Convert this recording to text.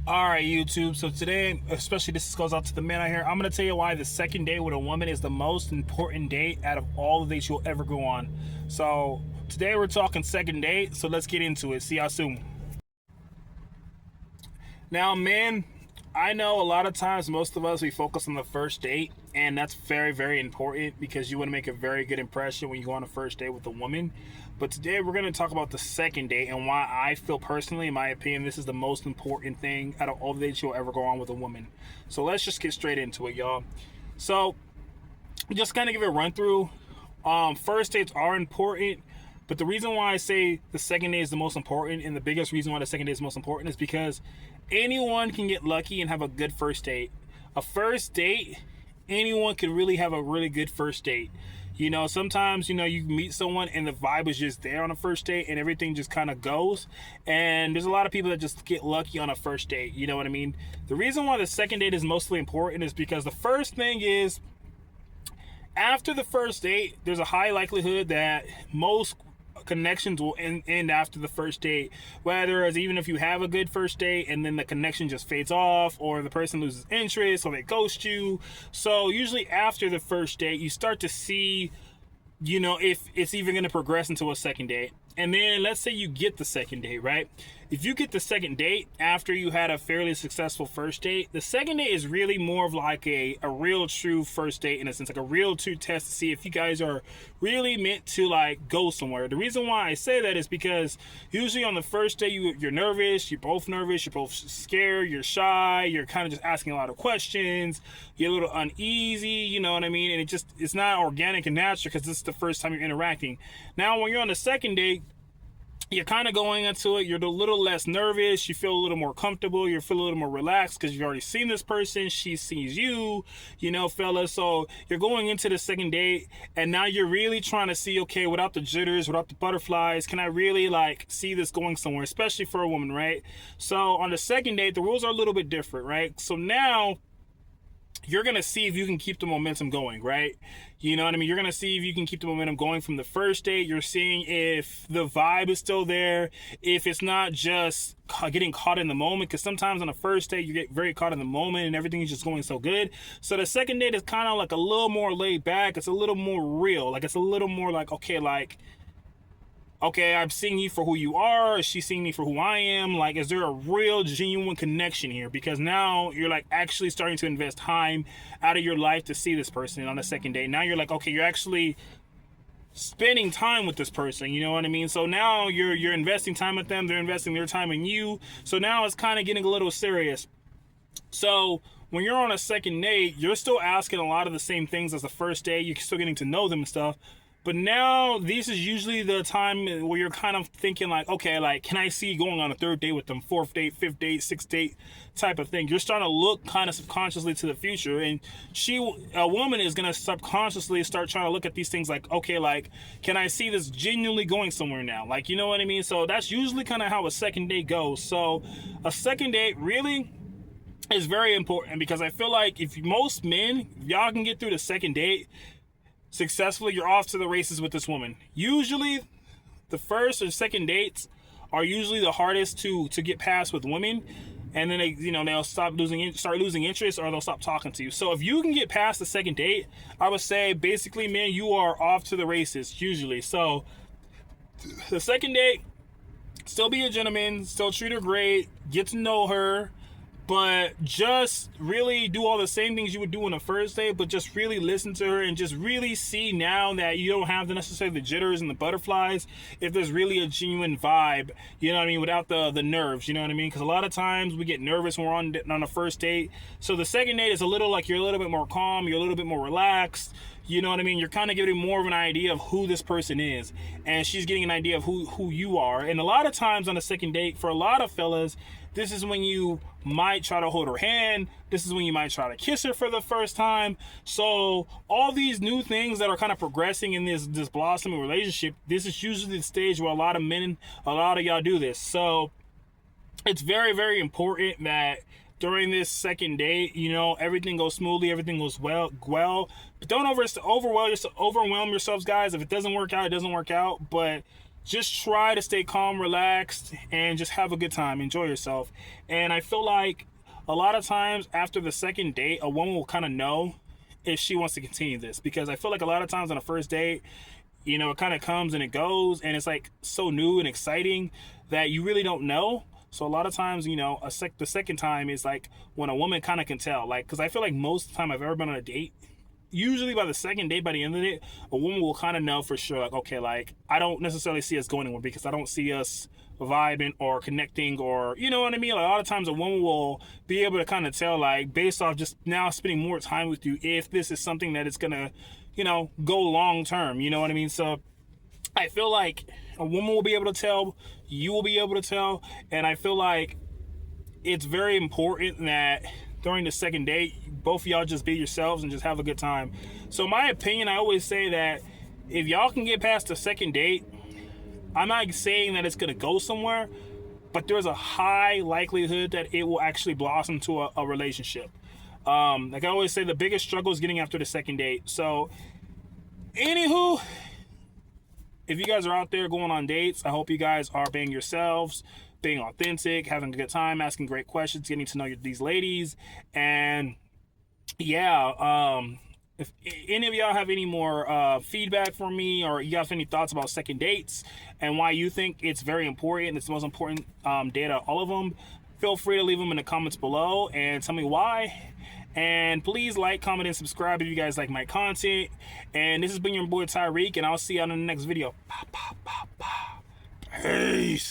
All right, YouTube. So today, especially this goes out to the men out here, I'm going to tell you why the second date with a woman is the most important date out of all the dates you'll ever go on. So today we're talking second date. So let's get into it. See y'all soon. Now, men, I know a lot of times most of us we focus on the first date, and that's very, very important because you want to make a very good impression when you go on a first date with a woman. But today we're going to talk about the second date and why I feel personally, in my opinion, this is the most important thing out of all the dates you'll ever go on with a woman. So let's just get straight into it, y'all. So just kind of give it a run through. First dates are important, but the reason why I say the second date is the most important, and the biggest reason why the second date is most important, is because anyone can get lucky and have a good first date. A first date, anyone can really have a really good first date. You know, sometimes, you know, you meet someone and the vibe is just there on a first date and everything just kind of goes. And there's a lot of people that just get lucky on a first date. You know what I mean? The reason why the second date is mostly important is because the first thing is, after the first date, there's a high likelihood that most connections will end after the first date. Whether as even if you have a good first date and then the connection just fades off, or the person loses interest, or they ghost you. So usually after the first date, you start to see, you know, if it's even going to progress into a second date. And then let's say you get the second date, right? If you get the second date after you had a fairly successful first date, the second date is really more of like a real true first date, in a sense, like a real true test to see if you guys are really meant to like go somewhere. The reason why I say that is because usually on the first date you're nervous, you're both scared, you're shy, you're kind of just asking a lot of questions, you're a little uneasy, you know what I mean? And it's not organic and natural because this is the first time you're interacting. Now when you're on the second date, you're kind of going into it, you're a little less nervous, you feel a little more comfortable, you feel a little more relaxed because you've already seen this person, she sees you, you know, fellas. So you're going into the second date and now you're really trying to see, okay, without the jitters, without the butterflies, can I really like see this going somewhere, especially for a woman, right? So on the second date, the rules are a little bit different, right? So now you're going to see if you can keep the momentum going, right? You know what I mean? You're going to see if you can keep the momentum going from the first date. You're seeing if the vibe is still there, if it's not just getting caught in the moment, because sometimes on the first date, you get very caught in the moment and everything is just going so good. So the second date is kind of like a little more laid back. It's a little more real. Like, it's a little more like, okay, I'm seeing you for who you are. Is she seeing me for who I am? Like, is there a real, genuine connection here? Because now you're like actually starting to invest time out of your life to see this person on the second date. Now you're like, okay, you're actually spending time with this person. You know what I mean? So now you're investing time with them. They're investing their time in you. So now it's kind of getting a little serious. So when you're on a second date, you're still asking a lot of the same things as the first date. You're still getting to know them and stuff. But now this is usually the time where you're kind of thinking like, okay, like, can I see going on a third date with them, fourth date, fifth date, sixth date type of thing. You're starting to look kind of subconsciously to the future. And a woman is going to subconsciously start trying to look at these things like, okay, like, can I see this genuinely going somewhere now? Like, you know what I mean? So that's usually kind of how a second date goes. So a second date really is very important because I feel like if most men, y'all can get through the second date successfully, you're off to the races with this woman. Usually the first or second dates are usually the hardest to get past with women, and then they'll start losing interest, or they'll stop talking to you. So if you can get past the second date, I would say basically, man, you are off to the races usually. So the second date, still be a gentleman, still treat her great, get to know her, but just really do all the same things you would do on the first date, but just really listen to her and just really see now that you don't have necessarily the jitters and the butterflies, if there's really a genuine vibe, you know what I mean, without the nerves, you know what I mean? Because a lot of times we get nervous when we're on a first date. So the second date is a little like you're a little bit more calm, you're a little bit more relaxed, you know what I mean? You're kind of getting more of an idea of who this person is, and she's getting an idea of who you are. And a lot of times on a second date, for a lot of fellas, this is when you might try to hold her hand. This is when you might try to kiss her for the first time. So all these new things that are kind of progressing in this blossoming relationship, this is usually the stage where a lot of y'all do this. So it's very, very important that during this second date, you know, everything goes smoothly, everything goes well. But don't overwhelm yourselves, guys. If it doesn't work out, it doesn't work out. But just try to stay calm, relaxed, and just have a good time. Enjoy yourself. And I feel like a lot of times after the second date, a woman will kind of know if she wants to continue this, because I feel like a lot of times on a first date, you know, it kind of comes and it goes, and it's like so new and exciting that you really don't know. So a lot of times, you know, the second time is like when a woman kind of can tell, like, because I feel like most of the time I've ever been on a date, usually by the second date, by the end of it, a woman will kind of know for sure, like, okay, like, I don't necessarily see us going anywhere because I don't see us vibing or connecting, or, you know what I mean? Like, a lot of times a woman will be able to kind of tell, like, based off just now spending more time with you, if this is something that is going to, you know, go long term, you know what I mean? So I feel like a woman will be able to tell, you will be able to tell, and I feel like it's very important that during the second date, both of y'all just be yourselves and just have a good time. So my opinion, I always say that if y'all can get past the second date, I'm not saying that it's going to go somewhere, but there's a high likelihood that it will actually blossom to a relationship. Like I always say, the biggest struggle is getting after the second date. So, anywho, if you guys are out there going on dates, I hope you guys are being yourselves, being authentic, having a good time, asking great questions, getting to know these ladies. And yeah, if any of y'all have any more feedback for me, or you guys have any thoughts about second dates and why you think it's very important, it's the most important date of all of them, feel free to leave them in the comments below and tell me why. And please like, comment, and subscribe if you guys like my content. And this has been your boy Tyreek, and I'll see you on the next video. Peace.